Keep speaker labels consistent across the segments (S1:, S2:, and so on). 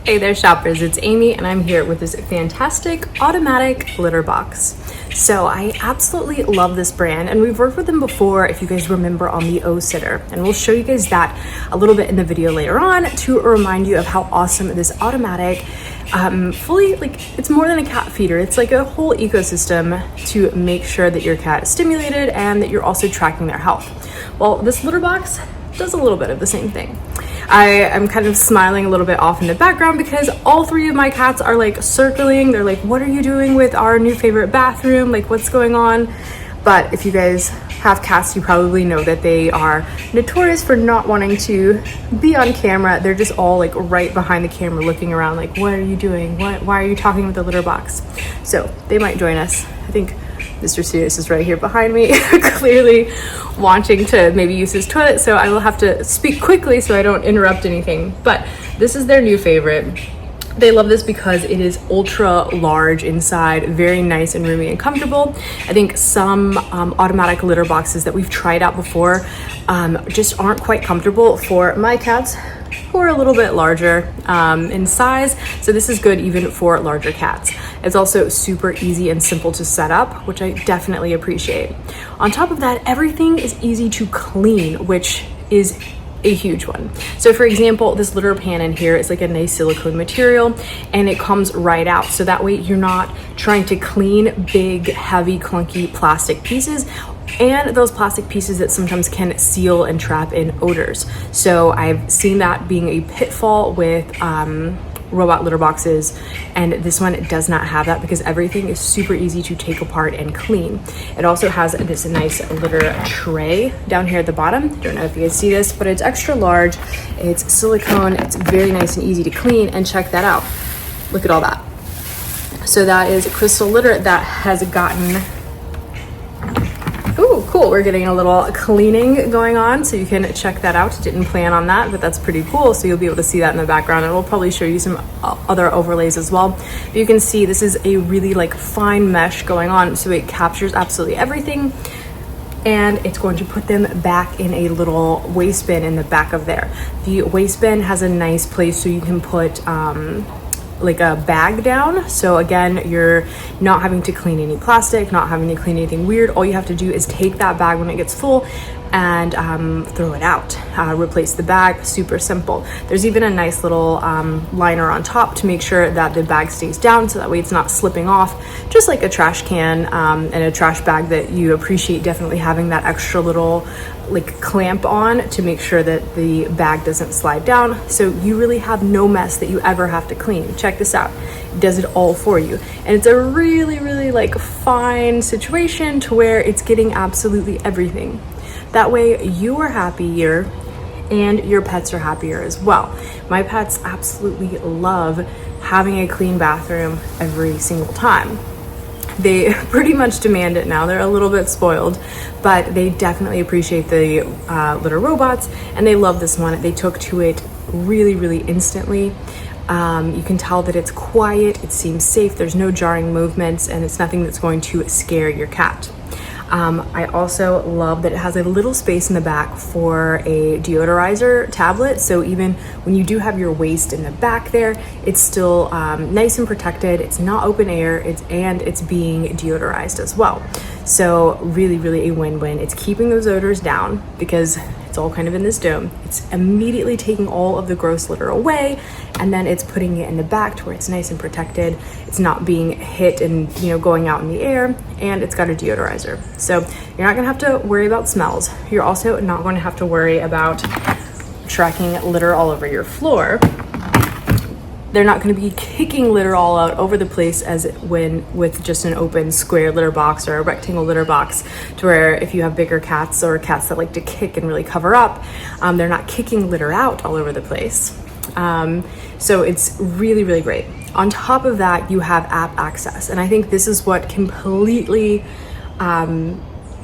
S1: Hey there shoppers, it's Amy and I'm here with this fantastic automatic litter box. So I absolutely love this brand and we've worked with them before, if you guys remember, on the O-Sitter, and we'll show you guys that a little bit in the video later on to remind you of how awesome this automatic fully, like, it's more than a cat feeder. It's like a whole ecosystem to make sure that your cat is stimulated and that you're also tracking their health. Well, this litter box does a little bit of the same thing. I am kind of smiling a little bit off in the background because all three of my cats are like circling. They're like, what are you doing with our new favorite bathroom? Like, what's going on? But if you guys have cats, you probably know that they are notorious for not wanting to be on camera. They're just all like right behind the camera looking around like, what are you doing? Why are you talking with the litter box? So they might join us. I think Mr. Sirius is right here behind me, clearly wanting to maybe use his toilet, so I will have to speak quickly so I don't interrupt anything. But this is their new favorite. They love this because it is ultra large inside, very nice and roomy and comfortable. I think some automatic litter boxes that we've tried out before just aren't quite comfortable for my cats, who are a little bit larger in size. So this is good even for larger cats. It's also super easy and simple to set up, which I definitely appreciate. On top of that, everything is easy to clean, which is a huge one. So for example, this litter pan in here is like a nice silicone material and it comes right out. So that way you're not trying to clean big, heavy, clunky plastic pieces, and those plastic pieces that sometimes can seal and trap in odors. So I've seen that being a pitfall with robot litter boxes, and this one does not have that because everything is super easy to take apart and clean. It also has this nice litter tray down here at the bottom. Don't know if you guys see this, but it's extra large. It's silicone. It's very nice and easy to clean, and check that out. Look at all that. So that is crystal litter that has gotten, ooh, cool. We're getting a little cleaning going on, so you can check that out. Didn't plan on that, but that's pretty cool. So you'll be able to see that in the background, and we'll probably show you some other overlays as well. But you can see this is a really like fine mesh going on, so it captures absolutely everything. And it's going to put them back in a little waste bin in the back of there. The waste bin has a nice place so you can put like a bag down. So again, you're not having to clean any plastic, not having to clean anything weird. All you have to do is take that bag when it gets full and throw it out, replace the bag. Super simple. There's even a nice little liner on top to make sure that the bag stays down, so that way it's not slipping off, just like a trash can and a trash bag that you appreciate. Definitely having that extra little like clamp on to make sure that the bag doesn't slide down, so you really have no mess that you ever have to clean. Check this out. It does it all for you, and it's a really like fine situation to where it's getting absolutely everything. That way you are happier and your pets are happier as well. My pets absolutely love having a clean bathroom every single time. They pretty much demand it now. They're a little bit spoiled, but they definitely appreciate the litter robots, and they love this one. They took to it really instantly. You can tell that it's quiet, it seems safe, there's no jarring movements, and it's nothing that's going to scare your cat. I also love that it has a little space in the back for a deodorizer tablet. So even when you do have your waste in the back there, it's still nice and protected. It's not open air, and it's being deodorized as well. So really a win-win. It's keeping those odors down because it's all kind of in this dome. It's immediately taking all of the gross litter away, and then it's putting it in the back to where it's nice and protected. It's not being hit and, you know, going out in the air, and it's got a deodorizer. So you're not gonna have to worry about smells. You're also not going to have to worry about tracking litter all over your floor. They're not going to be kicking litter all out over the place as when with just an open square litter box or a rectangle litter box, to where if you have bigger cats or cats that like to kick and really cover up, they're not kicking litter out all over the place. So it's really great. On top of that, you have app access, and I think this is what completely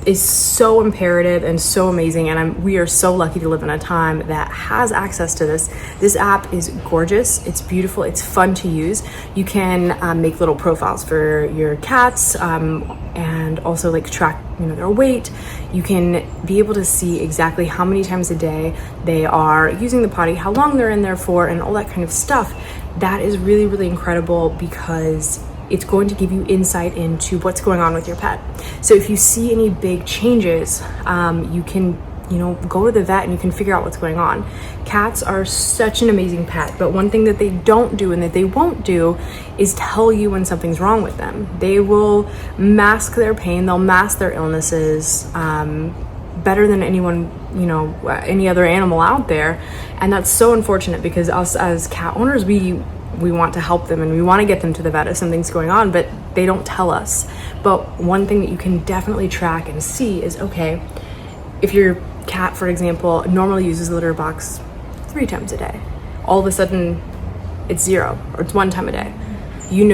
S1: is so imperative and so amazing, and we are so lucky to live in a time that has access to this. This app is gorgeous, it's beautiful, it's fun to use. You can make little profiles for your cats and also like track, you know, their weight. You can be able to see exactly how many times a day they are using the potty, how long they're in there for, and all that kind of stuff. that is really, really incredible because it's going to give you insight into what's going on with your pet. So if you see any big changes, you can, go to the vet and you can figure out what's going on. Cats are such an amazing pet, but one thing that they don't do and that they won't do is tell you when something's wrong with them. They will mask their pain, they'll mask their illnesses, better than anyone, any other animal out there. And that's so unfortunate because us as cat owners, we want to help them and we want to get them to the vet if something's going on, but they don't tell us. But one thing that you can definitely track and see is, okay, if your cat, for example, normally uses the litter box 3 times a day, all of a sudden it's 0 or it's 1 time a day,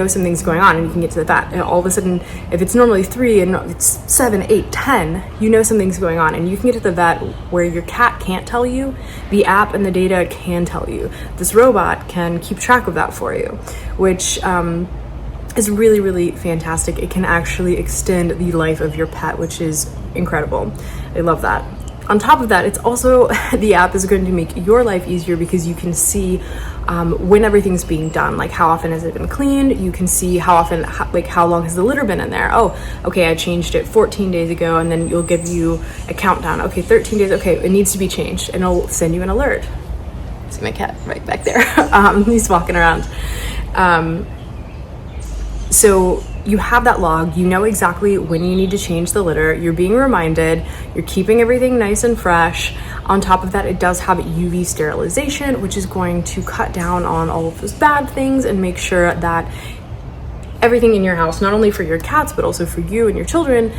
S1: something's going on and you can get to the vet. And all of a sudden, if it's normally 3 and it's 7, 8, 10, something's going on and you can get to the vet where your cat can't tell you. The app and the data can tell you. This robot can keep track of that for you, which is really, really fantastic. It can actually extend the life of your pet, which is incredible. I love that. On top of that, it's also, the app is going to make your life easier because you can see when everything's being done, like how often has it been cleaned. You can see how often, how long has the litter been in there. Oh, okay, I changed it 14 days ago, and then you'll give you a countdown. Okay, 13 days, okay, it needs to be changed, and it'll send you an alert. See my cat right back there. He's walking around. So you have that log, you know exactly when you need to change the litter, you're being reminded, you're keeping everything nice and fresh. On top of that, it does have UV sterilization, which is going to cut down on all of those bad things and make sure that everything in your house, not only for your cats, but also for you and your children,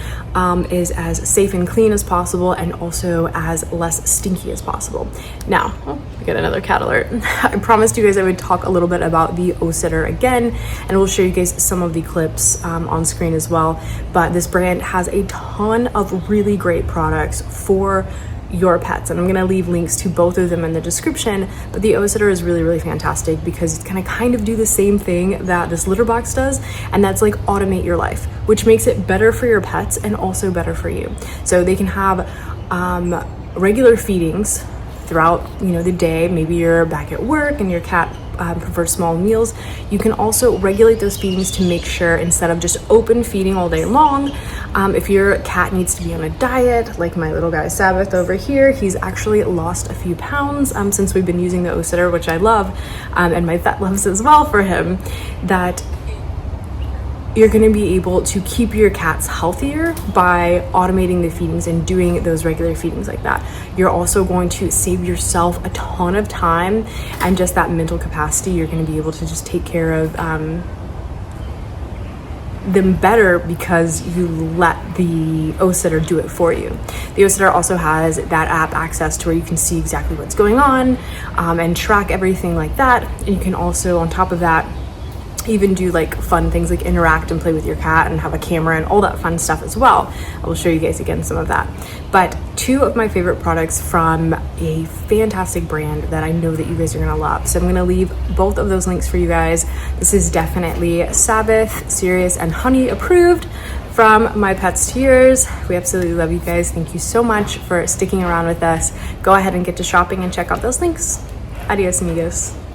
S1: is as safe and clean as possible and also as less stinky as possible. Now, I got another cat alert. I promised you guys I would talk a little bit about the O-Sitter again, and we'll show you guys some of the clips on screen as well. But this brand has a ton of really great products for your pets, and I'm going to leave links to both of them in the description. But the O-Sitter is really, really fantastic because it's going to kind of do the same thing that this litter box does, and that's like automate your life, which makes it better for your pets and also better for you. So they can have regular feedings throughout the day. Maybe you're back at work and your cat prefers small meals. You can also regulate those feedings to make sure, instead of just open feeding all day long, if your cat needs to be on a diet, like my little guy Sabbath over here, he's actually lost a few pounds since we've been using the O-Sitter, which I love, and my vet loves as well for him, that you're going to be able to keep your cats healthier by automating the feedings and doing those regular feedings like that. You're also going to save yourself a ton of time and just that mental capacity. You're going to be able to just take care of them better because you let the O-Sitter do it for you. The O-Sitter also has that app access to where you can see exactly what's going on and track everything like that. And you can also, on top of that, even do like fun things like interact and play with your cat and have a camera and all that fun stuff as well. I will show you guys again some of that. But 2 of my favorite products from a fantastic brand that I know that you guys are gonna love. So I'm gonna leave both of those links for you guys. This is definitely Sabbath, Sirius, and Honey approved from My Pets to Yours. We absolutely love you guys. Thank you so much for sticking around with us. Go ahead and get to shopping and check out those links. Adios, amigos.